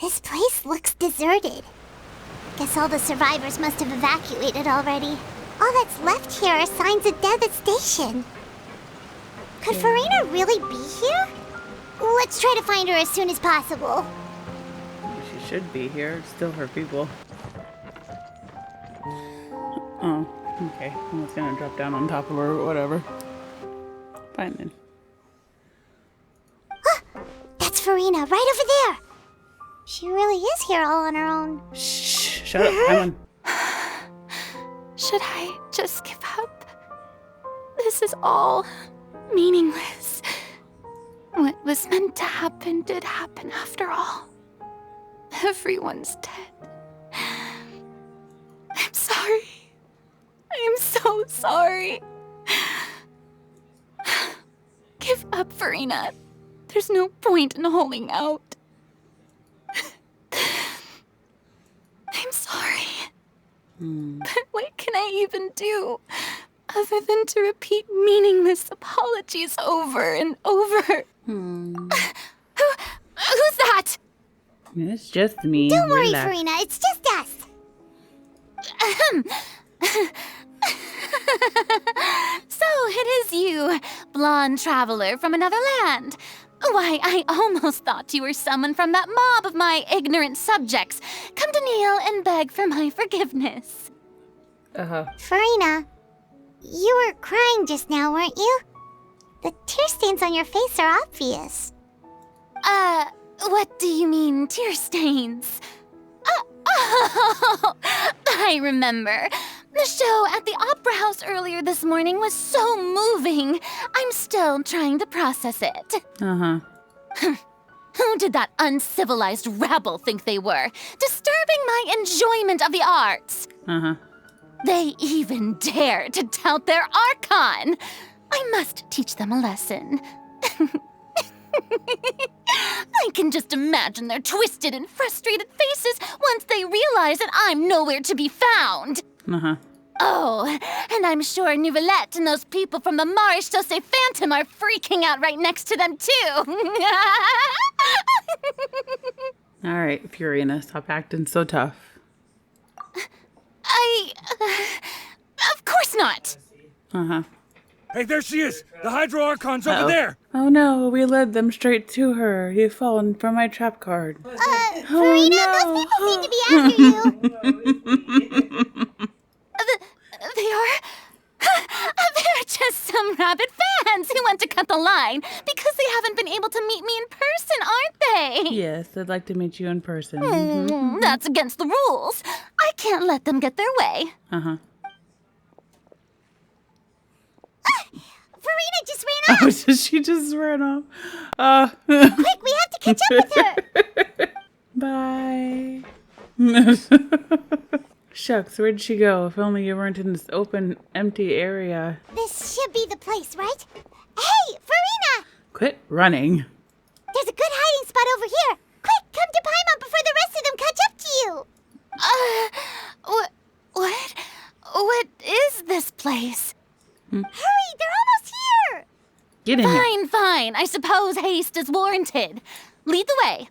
This place looks deserted. Guess all the survivors must have evacuated already. All that's left here are signs of devastation. Could Farina really be here? Let's try to find her as soon as possible. She should be here. It's still her people. Oh, okay. I was gonna drop down on top of her or whatever. Fine then. That's Farina, right over there. She really is here all on her own. Shh! Shut up, come on. Should I just give up? This is all meaningless. What was meant to happen did happen after all. Everyone's dead. I'm sorry. I am so sorry. Give up, Farina. There's no point in holding out. I'm sorry. But what can I even do other than to repeat meaningless apologies over and over? Who's that? It's just me. Don't worry, Relax. Farina, it's just us. So it is you, blonde traveler from another land. Why, I almost thought you were someone from that mob of my ignorant subjects, come to kneel and beg for my forgiveness. Farina, you were crying just now, weren't you? The tear stains on your face are obvious. What do you mean, tear stains? Oh, I remember. The show at the Opera House earlier this morning was so moving. I'm still trying to process it. Who did that uncivilized rabble think they were? Disturbing my enjoyment of the arts. They even dare to tout their Archon. I must teach them a lesson. I can just imagine their twisted and frustrated faces once they realize that I'm nowhere to be found. Oh, and I'm sure Nouvellette and those people from the Marish Chaussee Phantom are freaking out right next to them, too. Alright, Furina, stop acting so tough. Of course not. Hey, there she is! The Hydro Archon's over there! Oh no, we led them straight to her. You've fallen for my trap card. Farina, those people seem to be after you. They are... They're just some rabid fans who want to cut the line because they haven't been able to meet me in person, aren't they? Yes, I'd like to meet you in person. That's against the rules. I can't let them get their way. Farina just ran off. Oh, she just ran off. Quick, we have to catch up with her. Bye. Shucks, where'd she go? If only you weren't in this open, empty area. This should be the place, right? Hey, Farina! Quit running. There's a good hiding spot over here. Quick, come to Paimon before the rest of them catch up to you. What is this place? Hurry, they're almost here. Get in here. Fine. I suppose haste is warranted. Lead the way.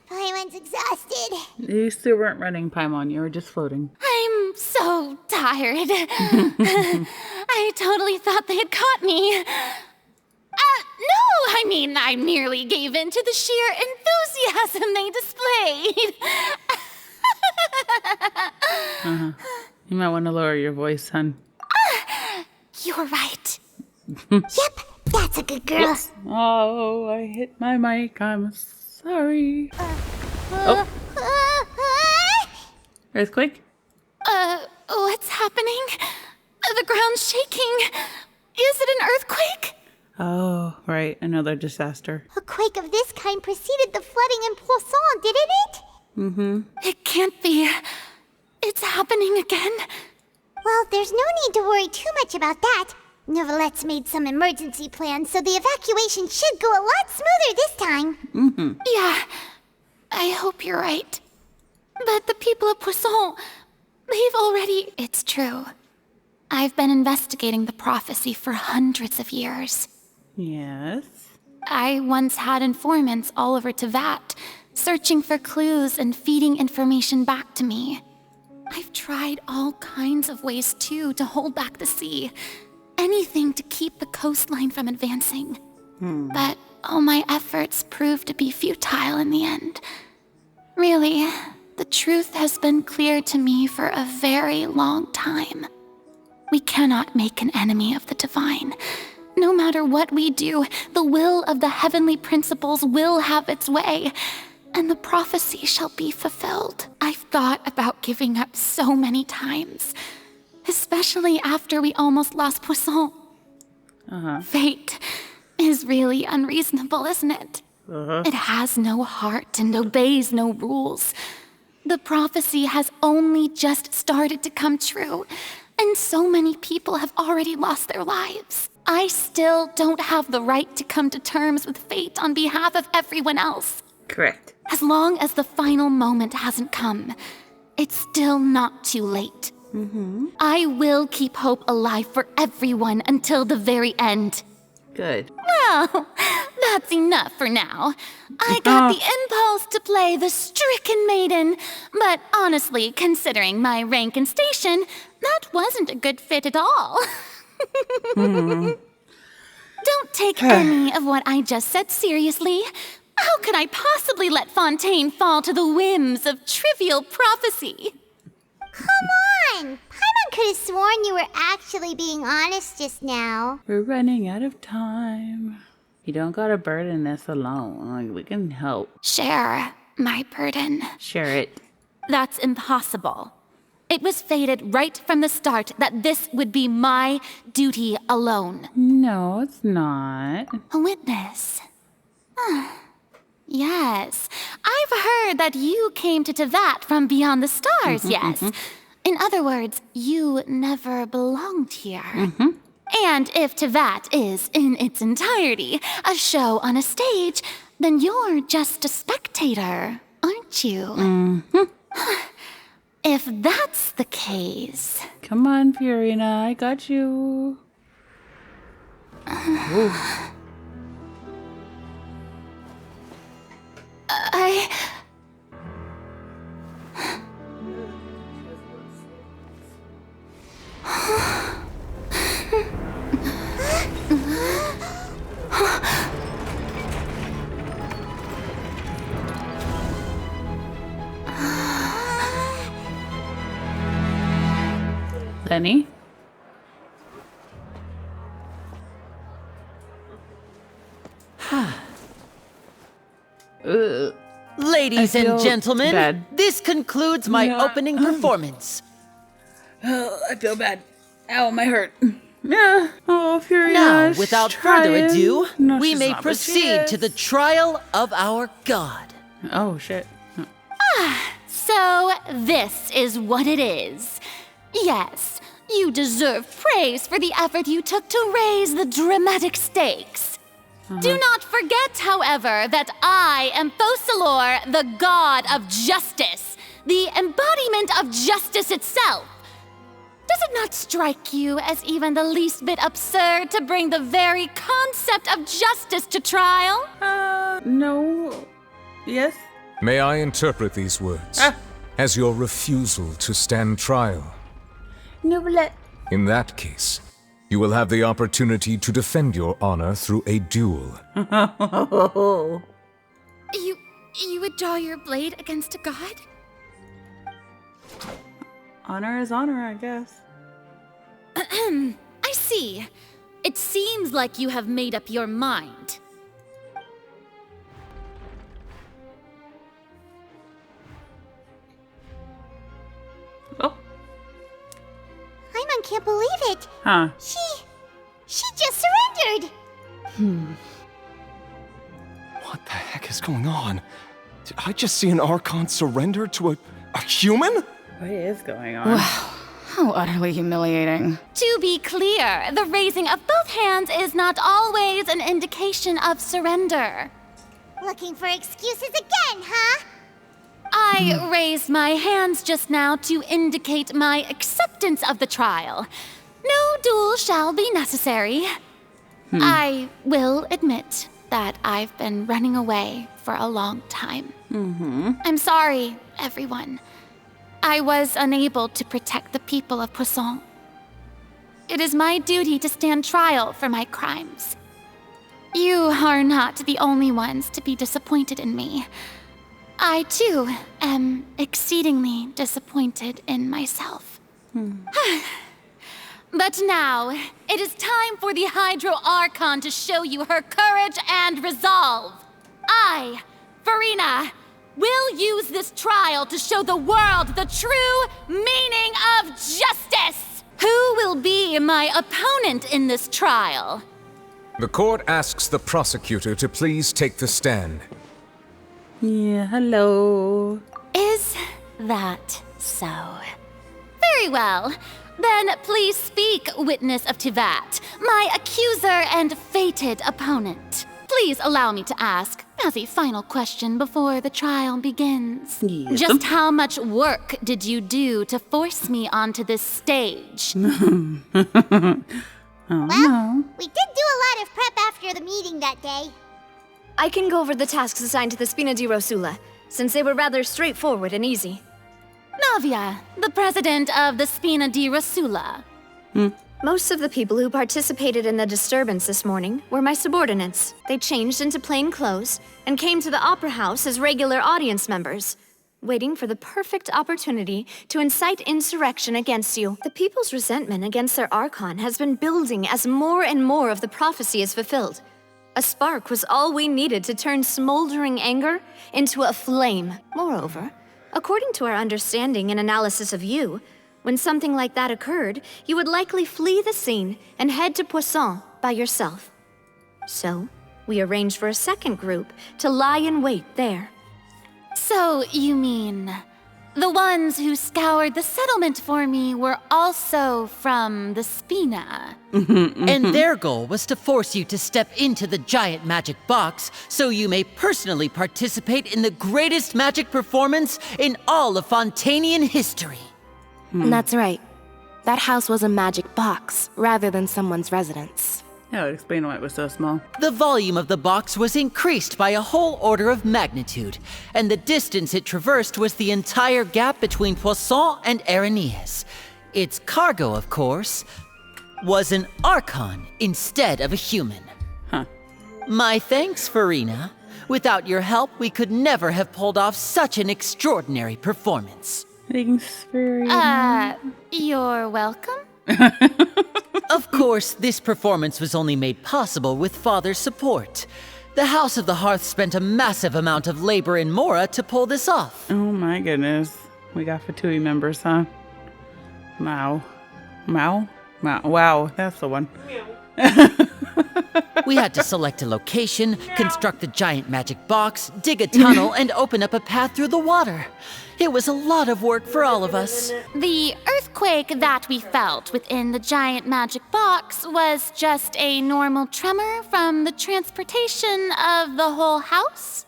Paimon's exhausted. You still weren't running, Paimon. You were just floating. I'm so tired. I totally thought they had caught me. No, I mean, I merely gave in to the sheer enthusiasm they displayed. You might want to lower your voice, son. You're right. Yep, that's a good girl. Oh, I hit my mic. I'm sorry. Earthquake? What's happening? The ground's shaking. Is it an earthquake? Oh, right. Another disaster. A quake of this kind preceded the flooding in Poisson, didn't it? It can't be. It's happening again. Well, there's no need to worry too much about that. Nouvellette's made some emergency plans, so the evacuation should go a lot smoother this time. Yeah, I hope you're right. But the people of Poisson, they've already... It's true. I've been investigating the prophecy for hundreds of years. Yes? I once had informants all over Tevat, searching for clues and feeding information back to me. I've tried all kinds of ways, too, to hold back the sea. Anything to keep the coastline from advancing. But all my efforts proved to be futile in the end. Really, the truth has been clear to me for a very long time. We cannot make an enemy of the divine. No matter what we do, the will of the heavenly principles will have its way, and the prophecy shall be fulfilled. I've thought about giving up so many times, especially after we almost lost Poisson. Fate is really unreasonable, isn't it? It has no heart and obeys no rules. The prophecy has only just started to come true, and so many people have already lost their lives. I still don't have the right to come to terms with fate on behalf of everyone else. Correct. As long as the final moment hasn't come, it's still not too late. I will keep hope alive for everyone until the very end. Good. Well, that's enough for now. I got the impulse to play the stricken maiden, but honestly, considering my rank and station, that wasn't a good fit at all. Don't take any of what I just said seriously. How could I possibly let Fontaine fall to the whims of trivial prophecy? Come on! Paimon could have sworn you were actually being honest just now. We're running out of time. You don't gotta burden this alone. Like, we can help. Share my burden. Share it. That's impossible. It was fated right from the start that this would be my duty alone. No, it's not. A witness. Yes, I've heard that you came to Tevat from beyond the stars, yes. In other words, you never belonged here. And if Tevat is, in its entirety, a show on a stage, then you're just a spectator, aren't you? If that's the case... Come on, Fiorina, I got you. Lenny? Ladies and gentlemen, bad. this concludes my opening performance. Oh, I feel bad. Ow, my hurt. Yeah. Oh, Fiorina. Now, without further ado, No, we she's may not, but she proceed to is. the trial of our god. Oh, shit. So, this is what it is. Yes, you deserve praise for the effort you took to raise the dramatic stakes. Do not forget, however, that I am Focalor, the god of justice, the embodiment of justice itself. Does it not strike you as even the least bit absurd to bring the very concept of justice to trial? No. Yes? May I interpret these words as your refusal to stand trial? No, but let... In that case, you will have the opportunity to defend your honor through a duel. You would draw your blade against a god? Honor is honor, I guess. I see. It seems like you have made up your mind. Oh. Paimon can't believe it. Huh. She just surrendered. What the heck is going on? Did I just see an Archon surrender to a human? What is going on? How utterly humiliating. To be clear, the raising of both hands is not always an indication of surrender. Looking for excuses again, huh? I raised my hands just now to indicate my acceptance of the trial. No duel shall be necessary. I will admit, that I've been running away for a long time. I'm sorry, everyone. I was unable to protect the people of Poisson. It is my duty to stand trial for my crimes. You are not the only ones to be disappointed in me. I, too, am exceedingly disappointed in myself. But now, it is time for the Hydro Archon to show you her courage and resolve. I, Farina, will use this trial to show the world the true meaning of justice. Who will be my opponent in this trial? The court asks the prosecutor to please take the stand. Yeah, hello. Is that so? Very well. Then please speak, witness of Tivat, my accuser and fated opponent. Please allow me to ask, as a final question before the trial begins. Yes. Just how much work did you do to force me onto this stage? Well, we did do a lot of prep after the meeting that day. I can go over the tasks assigned to the Spina di Rosula, since they were rather straightforward and easy. Navia, the president of the Spina di Rosula. Most of the people who participated in the disturbance this morning were my subordinates. They changed into plain clothes and came to the Opera House as regular audience members, waiting for the perfect opportunity to incite insurrection against you. The people's resentment against their Archon has been building as more and more of the prophecy is fulfilled. A spark was all we needed to turn smoldering anger into a flame. Moreover, according to our understanding and analysis of you, when something like that occurred, you would likely flee the scene and head to Poisson by yourself. So, we arranged for a second group to lie in wait there. So, you mean, the ones who scoured the settlement for me were also from the Spina? And their goal was to force you to step into the giant magic box so you may personally participate in the greatest magic performance in all of Fontanian history. That's right. That house was a magic box, rather than someone's residence. That would explain why it was so small. The volume of the box was increased by a whole order of magnitude, and the distance it traversed was the entire gap between Poisson and Aranias. Its cargo, of course, was an Archon instead of a human. Huh. My thanks, Farina. Without your help, we could never have pulled off such an extraordinary performance. Thanks, very You're welcome? Of course, this performance was only made possible with Father's support. The House of the Hearth spent a massive amount of labor in Mora to pull this off. Oh my goodness. We got Fatui members, huh? Wow. Wow, that's the one. We had to select a location, construct the giant magic box, dig a tunnel, and open up a path through the water. It was a lot of work for all of us. The earthquake that we felt within the giant magic box was just a normal tremor from the transportation of the whole house?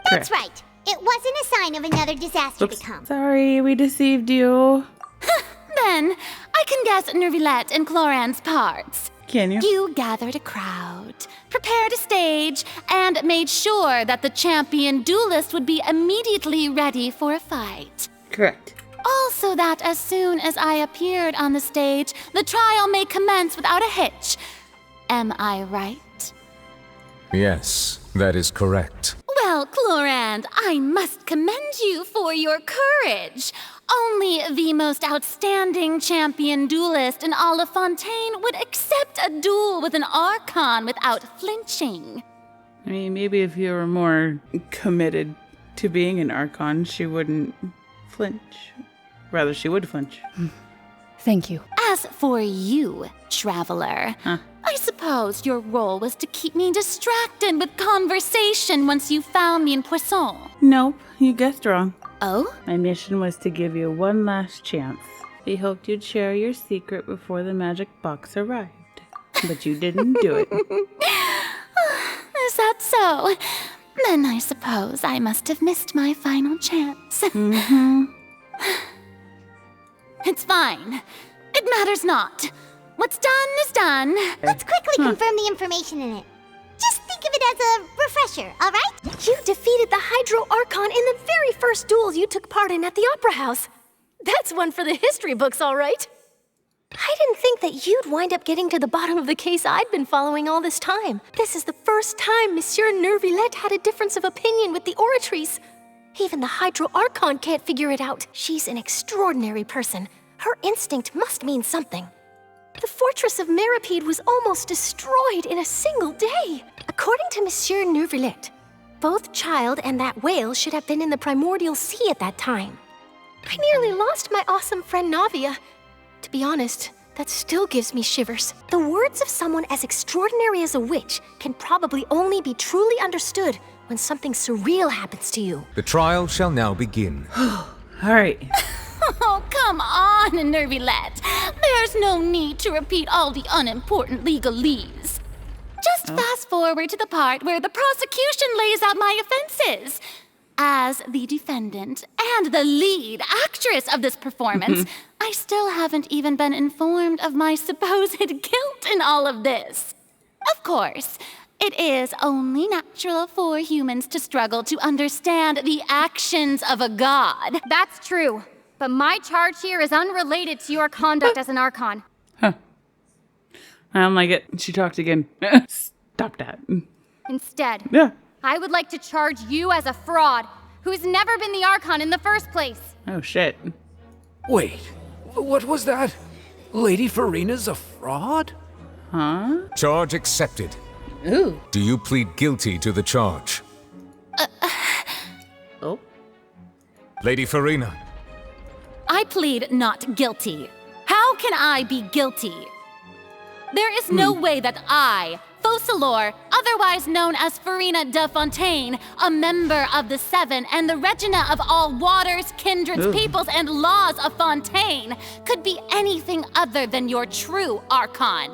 That's right. It wasn't a sign of another disaster to come. Sorry, we deceived you. Then, I can guess Nervilette and Cloran's parts. Can you? You gathered a crowd, prepared a stage, and made sure that the champion duelist would be immediately ready for a fight. Correct. Also that as soon as I appeared on the stage, the trial may commence without a hitch. Am I right? Yes, that is correct. Well, Clorand, I must commend you for your courage. Only the most outstanding champion duelist in all of Fontaine would accept a duel with an Archon without flinching. I mean, maybe if you were more committed to being an Archon, she wouldn't flinch. Rather, she would flinch. Thank you. As for you, traveler, I suppose your role was to keep me distracted with conversation once you found me in Poisson. Nope, you guessed wrong. Oh? My mission was to give you one last chance. We hoped you'd share your secret before the magic box arrived. But you didn't do it. Is that so? Then I suppose I must have missed my final chance. It's fine. It matters not. What's done is done. Let's quickly confirm the information in it. Just think of it as a refresher, all right? You defeated the Hydro Archon in the very first duels you took part in at the Opera House. That's one for the history books, all right. I didn't think that you'd wind up getting to the bottom of the case I'd been following all this time. This is the first time Monsieur Neuvillette had a difference of opinion with the Oratrice. Even the Hydro Archon can't figure it out. She's an extraordinary person. Her instinct must mean something. The fortress of Meripede was almost destroyed in a single day. According to Monsieur Neuvillette, both Child and that whale should have been in the primordial sea at that time. I nearly lost my awesome friend Navia. To be honest, that still gives me shivers. The words of someone as extraordinary as a witch can probably only be truly understood when something surreal happens to you. The trial shall now begin. All right. Oh, come on, Neuvillette. There's no need to repeat all the unimportant legalese. Just fast forward to the part where the prosecution lays out my offenses. As the defendant and the lead actress of this performance, I still haven't even been informed of my supposed guilt in all of this. Of course, it is only natural for humans to struggle to understand the actions of a god. That's true, but my charge here is unrelated to your conduct as an Archon. Huh. I don't like it. She talked again. Stop that. Instead, Yeah. I would like to charge you as a fraud who's never been the Archon in the first place. Oh, shit. Wait, what was that? Lady Farina's a fraud? Huh? Charge accepted. Ooh. Do you plead guilty to the charge? Oh. Lady Farina. I plead not guilty. How can I be guilty? There is no way that I, Focalor, otherwise known as Farina de Fontaine, a member of the Seven and the Regina of all waters, kindreds, peoples, and laws of Fontaine, could be anything other than your true Archon.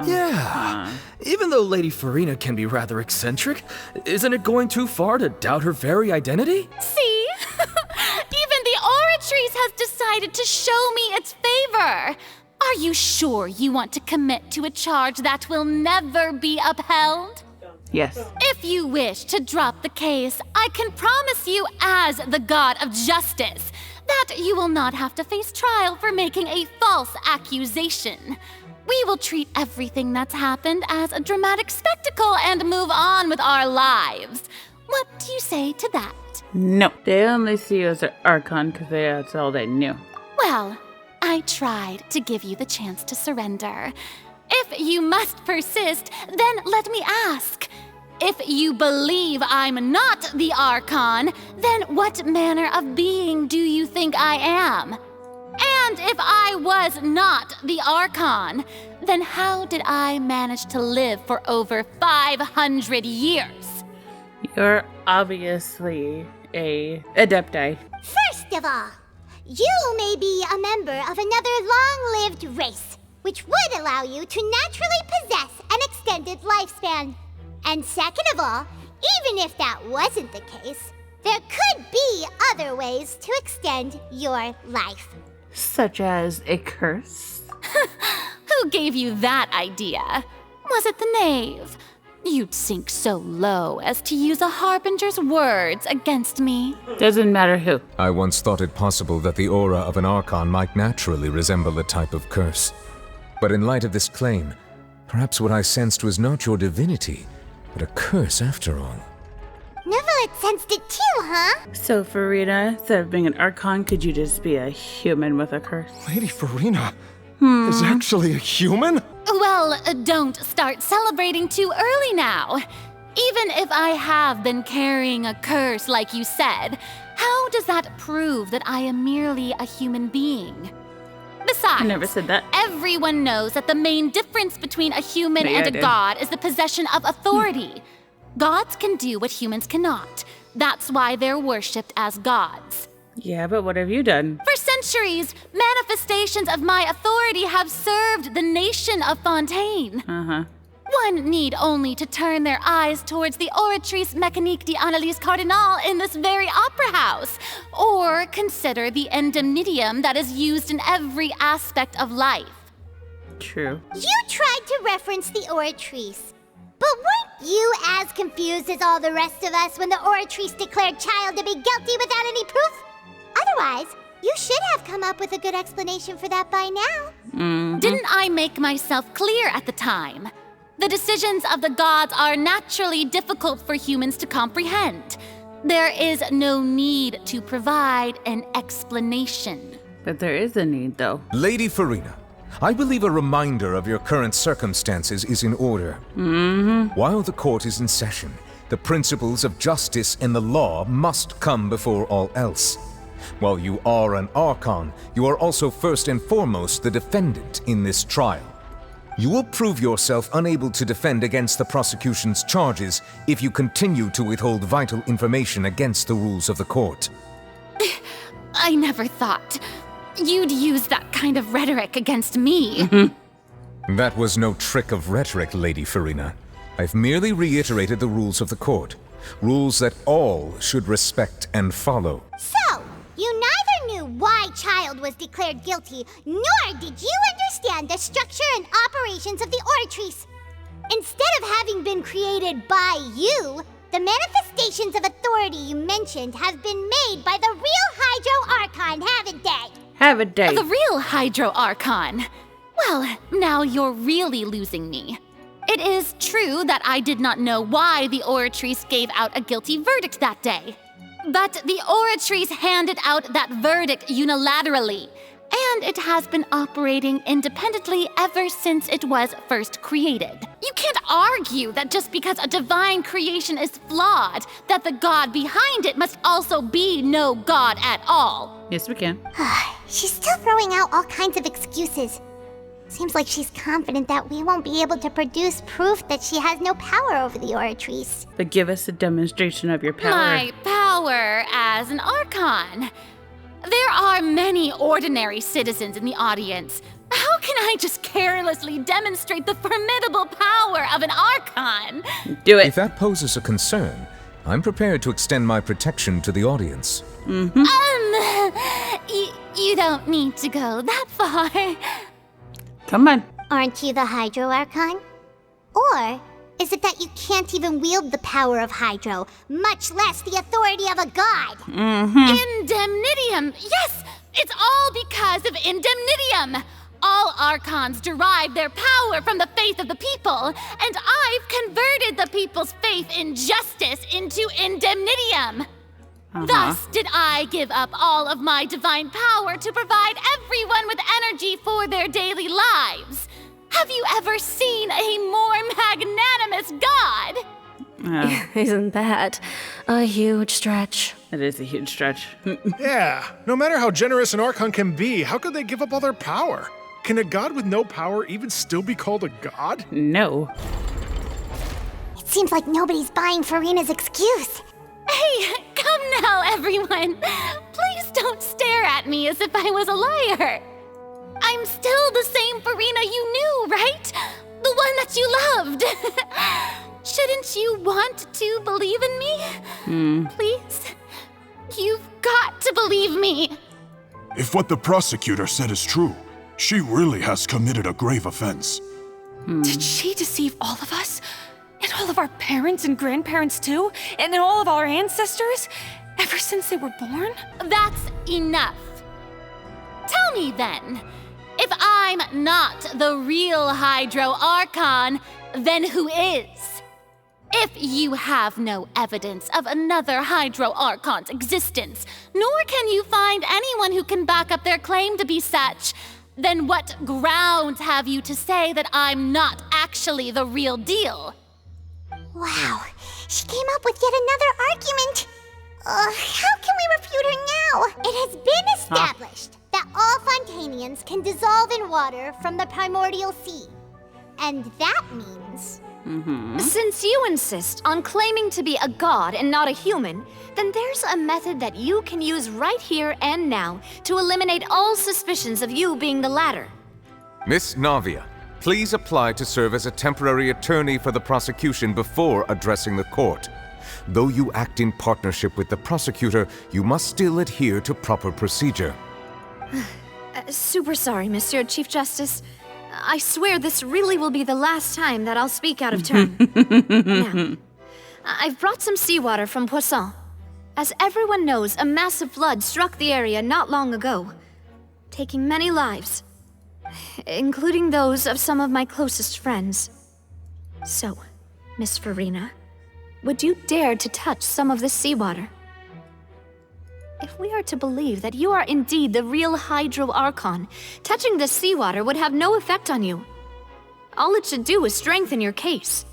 Yeah. Even though Lady Farina can be rather eccentric, isn't it going too far to doubt her very identity? See? Even the Oratrice has decided to show me its favor. Are you sure you want to commit to a charge that will never be upheld? Yes. If you wish to drop the case, I can promise you as the god of justice that you will not have to face trial for making a false accusation. We will treat everything that's happened as a dramatic spectacle and move on with our lives. What do you say to that? No. They only see you as an Archon because that's all they knew. Well, I tried to give you the chance to surrender. If you must persist, then let me ask. If you believe I'm not the Archon, then what manner of being do you think I am? And if I was not the Archon, then how did I manage to live for over 500 years? You're obviously a Adepti. First of all, you may be a member of another long-lived race, which would allow you to naturally possess an extended lifespan. And second of all, even if that wasn't the case, there could be other ways to extend your life. Such as a curse? Who gave you that idea? Was it the knave? You'd sink so low as to use a harbinger's words against me. Doesn't matter who. I once thought it possible that the aura of an Archon might naturally resemble a type of curse. But in light of this claim, perhaps what I sensed was not your divinity, but a curse after all. Neuvillette sensed it too, huh? So, Farina, instead of being an Archon, could you just be a human with a curse? Lady Farina is actually a human? Well, don't start celebrating too early now. Even if I have been carrying a curse like you said, how does that prove that I am merely a human being? Besides, I never said that. Everyone knows that the main difference between a human Maybe and I a did. god is the possession of authority. Gods can do what humans cannot. That's why they're worshipped as gods. Yeah, but what have you done? For centuries, manifestations of my authority have served the nation of Fontaine. Uh-huh. One need only to turn their eyes towards the Oratrice Mécanique d'Analyse Cardinal in this very opera house, or consider the indemnitium that is used in every aspect of life. True. You tried to reference the Oratrice, But weren't you as confused as all the rest of us when the Oratrice declared Child to be guilty without any proof? Otherwise, you should have come up with a good explanation for that by now. Didn't I make myself clear at the time? The decisions of the gods are naturally difficult for humans to comprehend. There is no need to provide an explanation. But there is a need, though. Lady Farina, I believe a reminder of your current circumstances is in order. While the court is in session, the principles of justice and the law must come before all else. While you are an Archon, you are also first and foremost the defendant in this trial. You will prove yourself unable to defend against the prosecution's charges if you continue to withhold vital information against the rules of the court. I never thought you'd use that kind of rhetoric against me. That was no trick of rhetoric, Lady Farina. I've merely reiterated the rules of the court. Rules that all should respect and follow. So, you neither knew why Child was declared guilty, nor did you understand the structure and operations of the Oratrice. Instead of having been created by you, the manifestations of authority you mentioned have been made by the real Hydro Archon, haven't they? Haven't they? The real Hydro Archon. Well, now you're really losing me. It is true that I did not know why the Oratrice gave out a guilty verdict that day. But the Oratrice handed out that verdict unilaterally, and it has been operating independently ever since it was first created. You can't argue that just because a divine creation is flawed, that the god behind it must also be no god at all. Yes, we can. She's still throwing out all kinds of excuses. Seems like she's confident that we won't be able to produce proof that she has no power over the Oratrice. But give us a demonstration of your power. My power as an Archon. There are many ordinary citizens in the audience. How can I just carelessly demonstrate the formidable power of an Archon? Do it. If that poses a concern, I'm prepared to extend my protection to the audience. You don't need to go that far. Come on. Aren't you the Hydro Archon? Or is it that you can't even wield the power of Hydro, much less the authority of a god? Indemnitium! Yes! It's all because of Indemnitium! All Archons derive their power from the faith of the people, and I've converted the people's faith in justice into Indemnitium. Thus did I give up all of my divine power to provide everyone with energy for their daily lives. Have you ever seen a more magnanimous god? Isn't that a huge stretch? It is a huge stretch. Yeah, no matter how generous an Archon can be, how could they give up all their power? Can a god with no power even still be called a god? No. It seems like nobody's buying Farina's excuse. Hey, come now, everyone. Please don't stare at me as if I was a liar. I'm still the same Farina you knew, right? The one that you loved. Shouldn't you want to believe in me? Please? You've got to believe me. If what the prosecutor said is true, she really has committed a grave offense. Did she deceive all of us? And all of our parents and grandparents too? And all of our ancestors? Ever since they were born? That's enough. Tell me then, if I'm not the real Hydro Archon, then who is? If you have no evidence of another Hydro Archon's existence, nor can you find anyone who can back up their claim to be such, then what grounds have you to say that I'm not actually the real deal? Wow, she came up with yet another argument. How can we refute her now? It has been established that all Fontanians can dissolve in water from the primordial sea. And that means... Since you insist on claiming to be a god and not a human, then there's a method that you can use right here and now to eliminate all suspicions of you being the latter. Miss Navia, please apply to serve as a temporary attorney for the prosecution before addressing the court. Though you act in partnership with the prosecutor, you must still adhere to proper procedure. Super sorry, Monsieur Chief Justice. I swear this really will be the last time that I'll speak out of turn. Now, I've brought some seawater from Poisson. As everyone knows, a massive flood struck the area not long ago, taking many lives, including those of some of my closest friends. So, Miss Farina, would you dare to touch some of this seawater? If we are to believe that you are indeed the real Hydro Archon, touching this seawater would have no effect on you. All it should do is strengthen your case.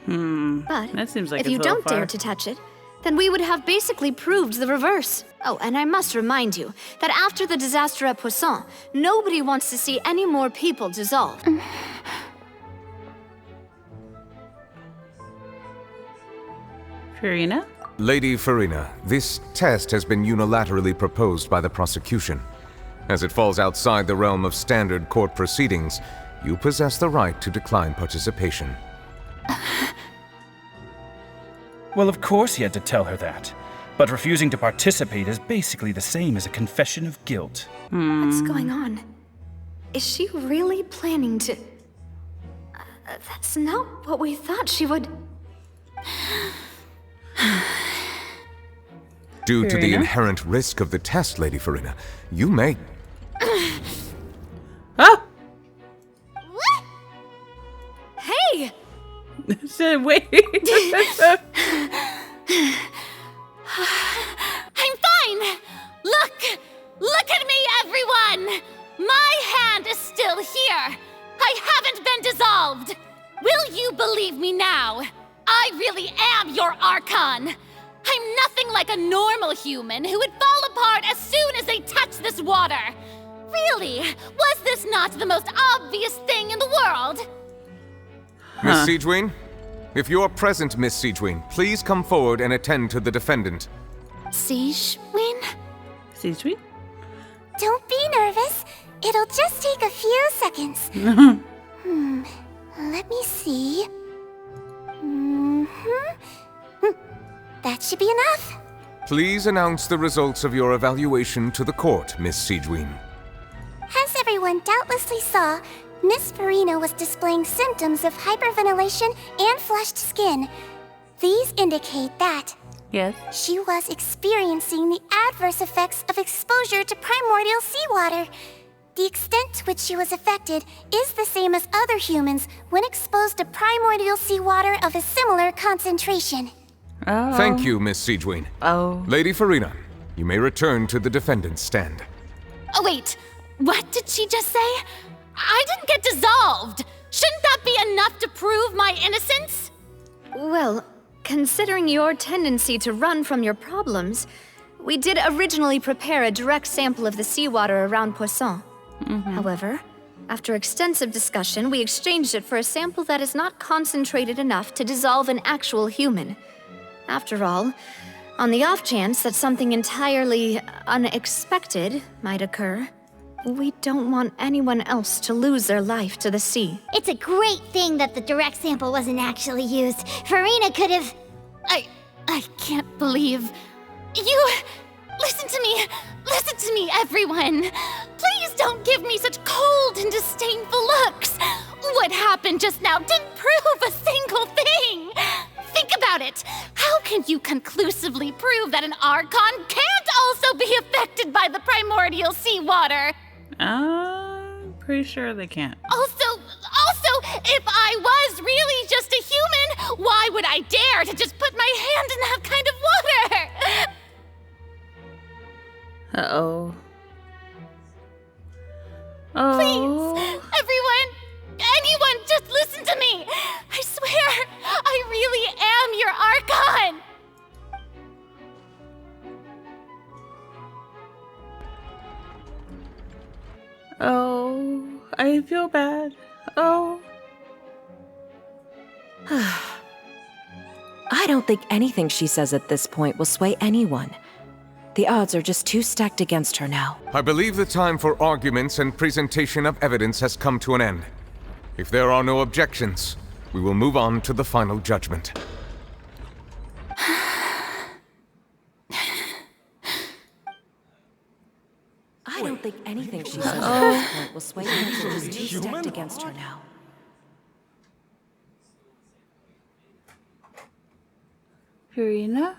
But that seems like if you don't dare to touch it, then we would have basically proved the reverse. Oh, and I must remind you that after the disaster at Poisson, nobody wants to see any more people dissolved. Farina? Lady Farina, this test has been unilaterally proposed by the prosecution. As it falls outside the realm of standard court proceedings, you possess the right to decline participation. Well, of course he had to tell her that. But refusing to participate is basically the same as a confession of guilt. What's going on? Is she really planning to... that's not what we thought she would... Due to the inherent risk of the test, Lady Farina, you may... Oh! What? Hey! Said wait. I'm fine! Look at me, everyone! My hand is still here! I haven't been dissolved! Will you believe me now? I really am your Archon! I'm nothing like a normal human who would fall apart as soon as they touch this water! Really? Was this not the most obvious thing in the world? Miss Siegewin? If you are present, Miss Siegewin, please come forward and attend to the defendant. Siegewin? Siegewin? Don't be nervous. It'll just take a few seconds. Let me see. That should be enough. Please announce the results of your evaluation to the court, Miss Siegewin. As everyone doubtlessly saw, Miss Farina was displaying symptoms of hyperventilation and flushed skin. These indicate that she was experiencing the adverse effects of exposure to primordial seawater. The extent to which she was affected is the same as other humans when exposed to primordial seawater of a similar concentration. Oh. Thank you, Miss Siegewin. Oh. Lady Farina, you may return to the defendant's stand. Oh, wait. What did she just say? I didn't get dissolved! Shouldn't that be enough to prove my innocence? Well, considering your tendency to run from your problems, we did originally prepare a direct sample of the seawater around Poisson. However, after extensive discussion, we exchanged it for a sample that is not concentrated enough to dissolve an actual human. After all, on the off chance that something entirely unexpected might occur, we don't want anyone else to lose their life to the sea. It's a great thing that the direct sample wasn't actually used. Farina could have... I can't believe... You... Listen to me, everyone. Please don't give me such cold and disdainful looks. What happened just now didn't prove a single thing. Think about it. How can you conclusively prove that an Archon can't also be affected by the primordial seawater? Pretty sure they can't. Also, if I was really just a human, why would I dare to just put my hand in that kind of water? Uh-oh. Please, everyone, anyone, just listen to me. I swear, I really am your Archon. Oh, I feel bad. Oh. I don't think anything she says at this point will sway anyone. The odds are just too stacked against her now. I believe the time for arguments and presentation of evidence has come to an end. If there are no objections, we will move on to the final judgment. I don't think Anything she says at this point will sway people who's too stacked against her now. Farina?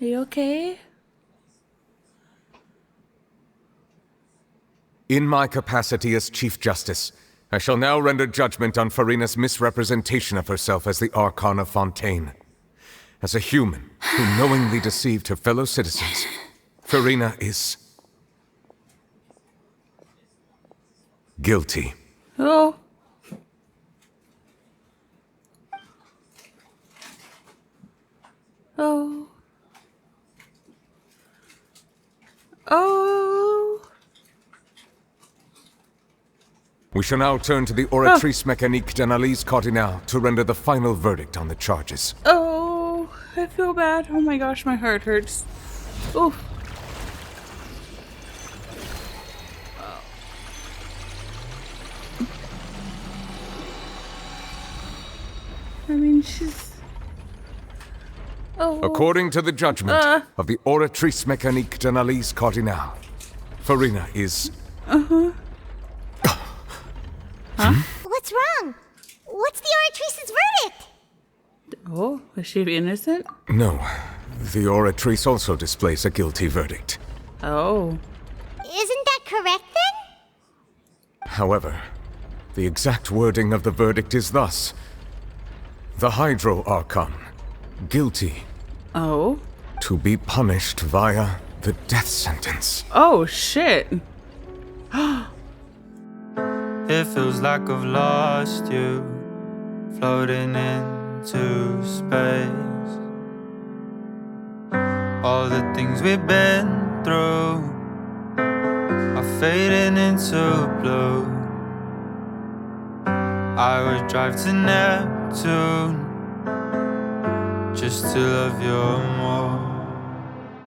Are you okay? In my capacity as Chief Justice, I shall now render judgment on Farina's misrepresentation of herself as the Archon of Fontaine. As a human who knowingly deceived her fellow citizens, Farina is guilty. Oh. Oh. Oh. We shall now turn to the Oratrice Mécanique d'Analyse Cardinale to render the final verdict on the charges. Oh, I feel bad. Oh my gosh, my heart hurts. Oh. I mean, she's... Oh. According to the judgment of the Oratrice Mécanique d'Analyse Cardinale, Farina is... Huh? What's wrong? What's the Oratrice's verdict? Oh, is she innocent? No. The Oratrice also displays a guilty verdict. Oh. Isn't that correct then? However, the exact wording of the verdict is thus. The Hydro Archon, guilty. Oh? To be punished via the death sentence. Oh, shit. It feels like I've lost you, floating into space. All the things we've been through are fading into blue. I would drive to Neptune just to love you more.